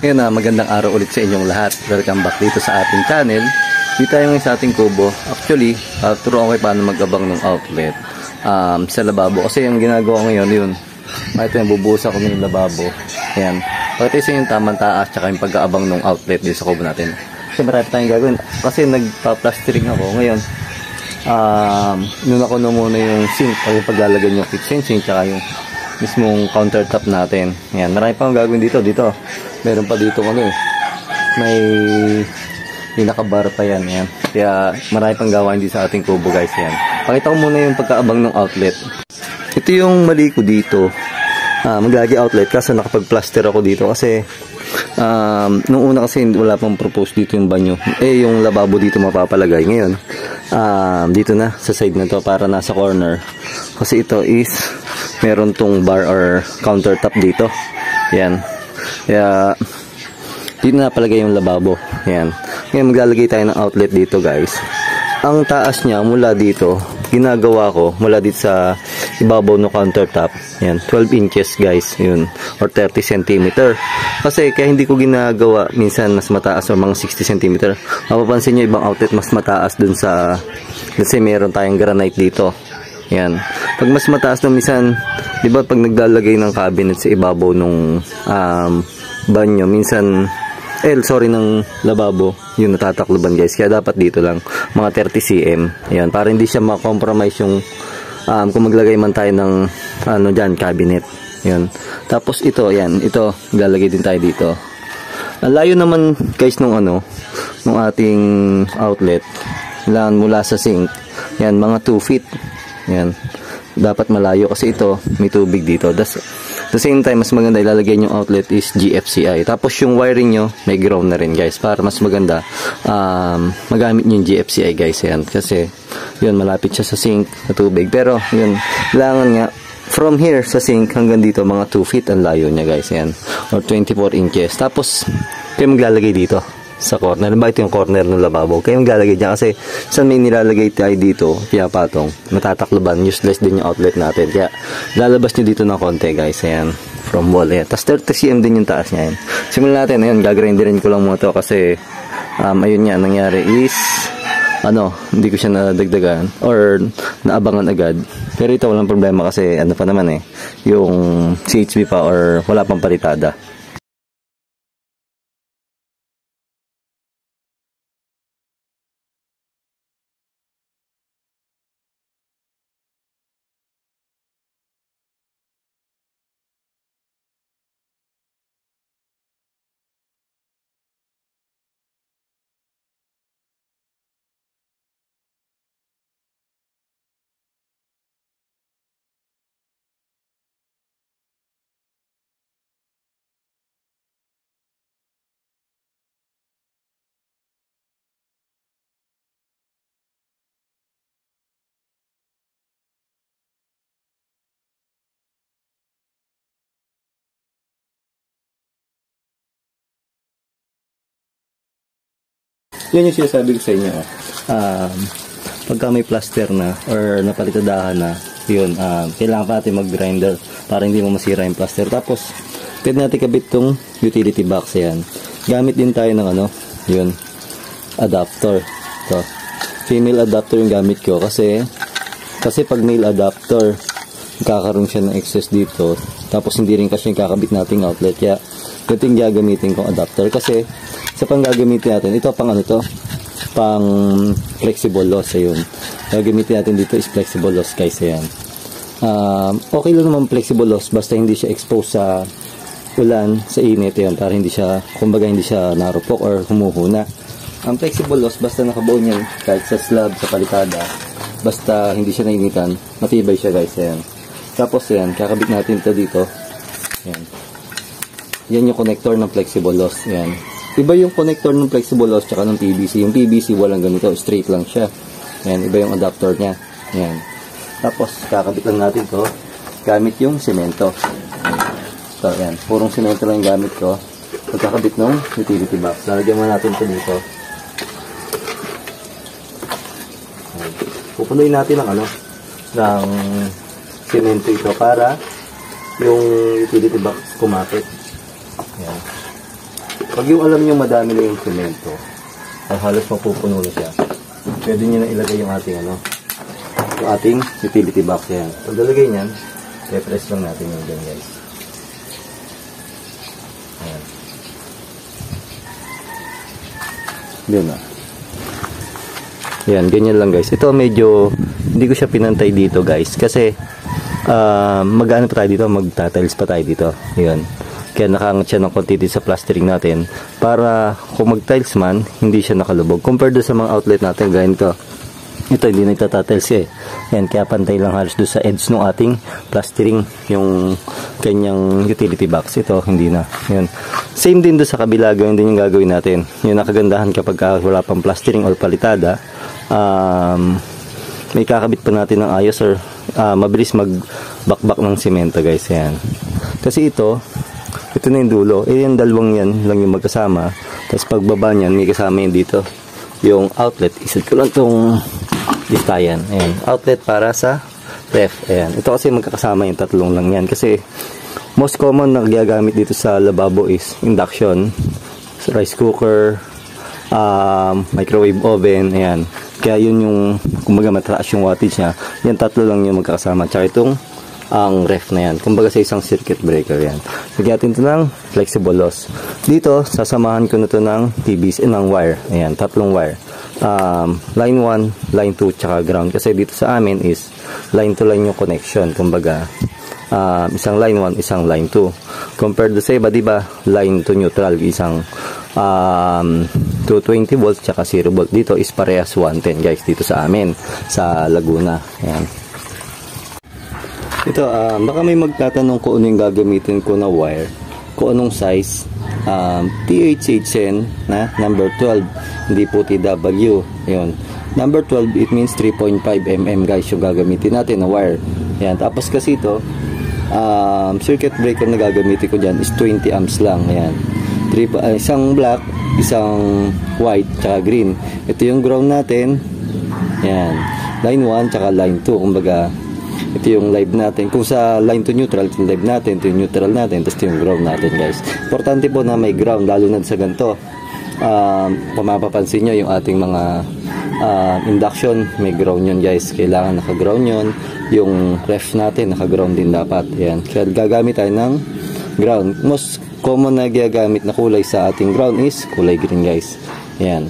Ngayon na magandang araw ulit sa inyong lahat. Welcome back dito sa ating channel. Dito tayo ngayon sa ating kubo. Actually, turuan ko paano mag-abang ng outlet sa lababo. Kasi yung ginagawa ko ngayon, yun. Ito yung bubuhos ako ng lababo. Ayan. Pakita sa yung tamang taas tsaka yung pag-aabang ng outlet dito sa kubo natin. Kasi marami tayong gagawin. Kasi nagpa-plastering ako ngayon. Nuna ko na muna yung sink. Yung paglalagyan yung kitchen sink tsaka yung mismong countertop natin. Ayan. Marami pang gagawin dito. Meron pa dito may nakabar pa yan. Ayan. Kaya marami pang gawain dito sa ating kubo guys. Ayan. Pakita ko muna yung pagkaabang ng outlet. Ito yung mali ko dito. Maglagi outlet kasi nakapag-plaster ako dito kasi nung una kasi wala pang propose dito yung banyo. Yung lababo dito mapapalagay. Ngayon, dito na sa side na to para nasa corner. Kasi ito is meron tong bar or countertop dito. Ayan. Kaya dito na palagay yung lababo. Ayan. Ngayon maglalagay tayo ng outlet dito guys. Ang taas niya mula dito, ginagawa ko mula dito sa ibabaw ng countertop. Ayan, 12 inches guys. Yun. Or 30 cm. Kasi kaya hindi ko ginagawa minsan mas mataas o mga 60 cm. Mapapansin nyo ibang outlet mas mataas dun sa kasi meron tayong granite dito. Ayan. Pag mas mataas na minsan, di ba pag naglalagay ng cabinet sa ibabaw nung banyo, minsan ng lababo, yun natatakloban guys. Kaya dapat dito lang, mga 30 cm. Ayan, para hindi siya ma-compromise yung kung maglagay man tayo ng dyan, cabinet. Ayan. Tapos ito, ayan, ito, lalagay din tayo dito. Ang layo naman guys nung ating outlet. Kailangan mula sa sink. Ayan, mga 2 feet. Ayan. Dapat malayo kasi ito may tubig dito. At the same time, mas maganda ilalagay yung outlet is GFCI. Tapos yung wiring nyo may ground na rin guys. Para mas maganda magamit nyo yung GFCI guys. Ayan. Kasi yun malapit siya sa sink na tubig. Pero yun, kailangan nga from here sa sink hanggang dito mga 2 feet ang layo nya guys. Ayan. Or 24 inches. Tapos kayo maglalagay dito sa corner. Ba ito yung corner ng lababo. Kaya maglalagay dyan kasi saan may nilalagay tayo dito, kaya patong matatakloban, useless din yung outlet natin. Kaya lalabas nyo dito ng konti guys. Ayan, from wall. Ayan. Tapos 30 cm din yung taas niya. Ayan. Simulan natin. Ayan, gagrinderin ko lang mo ito kasi ayun nga, nangyari is hindi ko siya nadagdagan or naabangan agad. Pero ito walang problema kasi pa naman yung CHB pa or wala pang palitada. Yun yung sinasabi ko sa inyo. Pagka may plaster na or napalitadahan na, yun, kailangan pa natin mag-grinder para hindi mo masira yung plaster. Tapos, pwede natin kabit tong utility box. Yan. Gamit din tayo ng yun, adapter. So, female adapter yung gamit ko kasi pag male adapter, kakaroon siya ng excess dito. Tapos, hindi rin kasi yung kakabit nating outlet. Kaya, ito yung gagamitin kong adapter kasi sa pang gagamitin natin, ito pang pang flexible loss. Ayun. Gagamitin natin dito is flexible loss guys. Ayan. Okay lang naman flexible loss basta hindi siya exposed sa ulan, sa init. Ayan. Para hindi siya, kumbaga hindi siya narupok or humuhuna. Ang flexible loss basta nakabuo niyan kahit sa slab, sa palitada, basta hindi siya nainitan, matibay siya guys. Ayan. Tapos ayan, kakabit natin ito dito. Ayan. Yan yung connector ng flexible loss. Ayan. Iba yung connector ng flexible loss tsaka ng PVC. Yung PVC walang ganito, straight lang siya. Ayan, iba yung adapter niya. Ayan. Tapos, kakabit lang natin to gamit yung semento. So, ayan. Purong semento lang yung gamit ko. Pagkakabit ng utility box. Lalagyan mo natin ito dito. Ayan. Pupunuin natin ng semento ito para yung utility box kumapit. Ayan. Pag yung alam nyo madami na yung semento, halos mapupuno na siya, pwede nyo na ilagay yung ating yung ating utility box. Yan. Pag lalagay nyan, i-press lang natin yung dyan, guys. Ayan. Yun na. Yan, ganyan lang guys. Ito medyo hindi ko siya pinantay dito guys kasi mag-ano pa tayo dito, magta-tiles pa tayo dito. Yan. Kaya nakaangat siya ng konti dito sa plastering natin para kung mag-tiles man, hindi siya nakalubog. Compared sa mga outlet natin, ganito. Ito hindi nagtata-tiles eh. Yan, kaya pantay lang halos doon sa edge ng ating plastering yung kanyang utility box. Ito hindi na. Yan. Same din doon sa kabila, ganyan din yung gagawin natin. Yung nakagandahan kapag wala pang plastering or palitada, may kakabit pa natin ng ayos or mabilis magbakbak ng semento guys. Yan. Kasi ito na yung dulo. Yung dalawang yan lang yung magkasama. Tapos pagbaba niyan, may kasama yun dito. Yung outlet, isit ko lang itong listayan. Ayan. Outlet para sa ref. Ayan. Ito kasi magkakasama yung tatlong lang yan. Kasi most common na gagamit dito sa lababo is induction, rice cooker, microwave oven. Ayan. Kaya yun yung kumbaga mataas yung wattage niya. Yan tatlo lang yung magkakasama. Tsaka itong ang ref na yan. Kumbaga sa isang circuit breaker yan. Lagyan natin ito ng flexible loss. Dito, sasamahan ko na ito ng PVC ng wire. Ayan, tatlong wire. Line 1, line 2, tsaka ground. Kasi dito sa amin is line to line yung connection. Kumbaga, isang line 1, isang line 2. Compared to sa iba, diba, line to neutral, isang 220 volts tsaka 0 volt. Dito is parehas 110 guys, dito sa amin, sa Laguna. Ayan. Ito, baka may magtatanong kung ano yung gagamitin ko na wire, kung anong size. THHN na number 12, hindi po TW. Yun. Number 12, it means 3.5 mm guys yung gagamitin natin na wire. Yan. Tapos kasi ito, circuit breaker na gagamitin ko dyan is 20 amps lang. Ayan. Isang black, isang white, tsaka green. Ito yung ground natin. Yan. Line 1, tsaka line 2. Kumbaga, ito yung live natin. Kung sa line to neutral, ito yung live natin, ito yung neutral natin, tapos ito yung ground natin guys. Importante po na may ground, lalo na sa ganito. Kung mapapansin nyo yung ating mga induction, may ground yun guys. Kailangan naka-ground yun. Yung ref natin, naka-ground din dapat. Yan. Kaya gagamit tayo ng ground. Most common na gagamit na kulay sa ating ground is kulay green guys. Yan.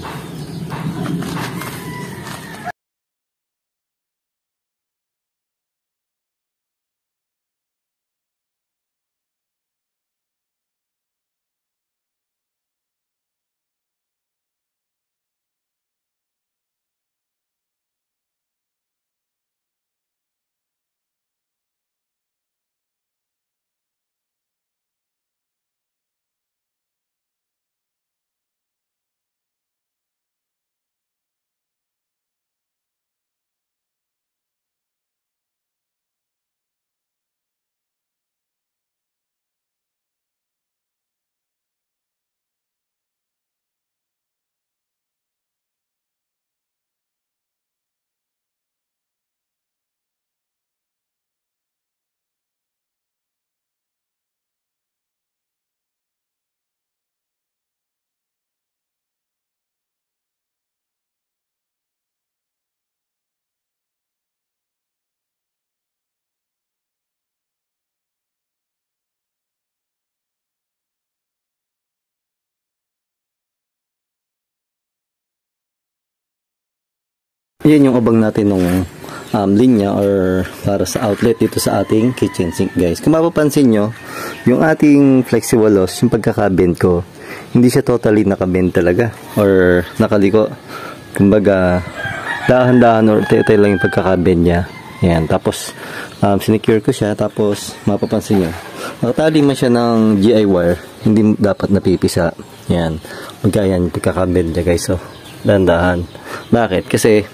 Yan yung abang natin nung linya or para sa outlet dito sa ating kitchen sink guys. Kung mapapansin nyo, yung ating flexible loss, yung pagkakabend ko, hindi siya totally nakabend talaga or nakaliko. Kumbaga, dahan-dahan or tayo lang yung pagkakabend niya. Yan. Tapos, sinecure ko siya. Tapos, mapapansin nyo, nakatali man siya ng GI wire, hindi dapat napipisa. Yan. Magkayan, pagkakabend niya guys. So, dahan-dahan. Bakit? Kasi,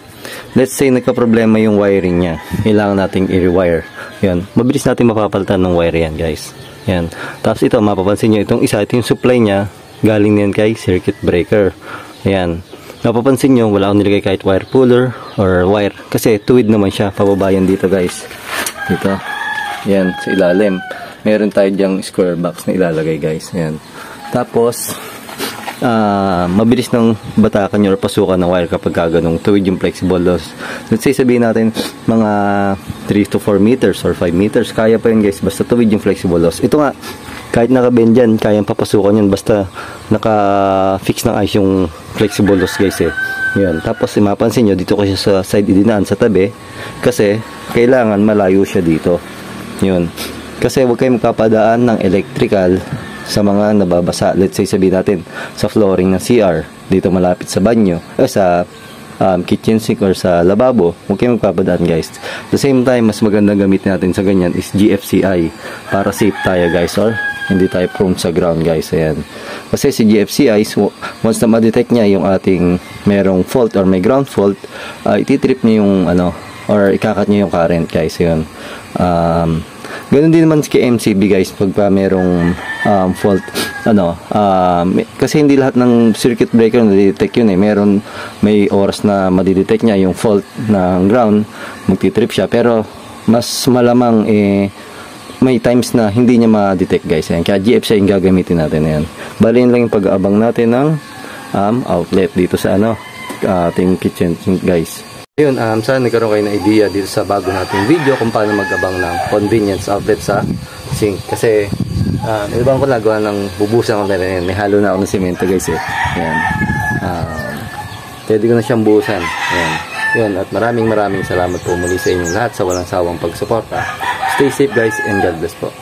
let's say nagka-problema yung wiring niya, kailangan nating i-rewire. Yan. Mabilis natin mapapalitan ng wire yan guys. Yan. Tapos ito, mapapansin nyo, itong isa, ito yung supply niya, galing yan kay circuit breaker. Yan. Mapapansin nyo, wala akong nilagay kahit wire puller or wire. Kasi tuwid naman siya, pababayan dito guys. Dito. Yan, sa ilalim. Meron tayo dyang square box na ilalagay guys. Yan. Tapos, mabilis ng batakan nyo or pasukan ng wire kapag ganong tuwid yung flexible loss. Let's say sabihin natin mga 3 to 4 meters or 5 meters, kaya pa yun guys, basta tuwid yung flexible loss. Ito nga, kahit naka-bend yan, kayang papasukan yun basta naka-fix ng ayos yung flexible loss guys eh. Yan. Tapos mapansin nyo, dito ko siya sa side idinaan sa tabi kasi kailangan malayo siya dito. Yun. Kasi huwag kayong magpapadaan ng electrical sa mga nababasa. Let's say sabihin natin sa flooring ng CR, dito malapit sa banyo, sa kitchen sink or sa lababo, huwag kayong magpapadaan guys. At the same time, mas magandang gamitin natin sa ganyan is GFCI para safe tayo guys, or hindi tayo prone sa ground guys. Ayan. Kasi si GFCI, once na ma-detect niya yung ating merong fault or may ground fault, ititrip niya yung or ikakat niya yung current guys. Ayan. Ganun din naman kay MCB guys, pagka merong fault, kasi hindi lahat ng circuit breaker na-detect yun eh. May oras na madidetect niya yung fault ng ground, magtitrip siya, pero mas malamang may times na hindi niya ma-detect guys. Ayan. Kaya GFCI yung gagamitin natin. Ayan. Bali yun lang yung pag-aabang natin ng outlet dito sa ating kitchen sink guys. Ayun, sana nagkaroon kayo ng idea dito sa bago nating video kung paano mag-abang ng convenience outlet sa sink. Kasi, ibang ko nagawa ng bubusan ko na rin. May halo na ako ng semento guys eh. Ayan. Pwede ko na siyang buusan. Ayan. Yun, at maraming salamat po muli sa inyong lahat sa walang sawang pagsuporta. Stay safe guys and God bless po.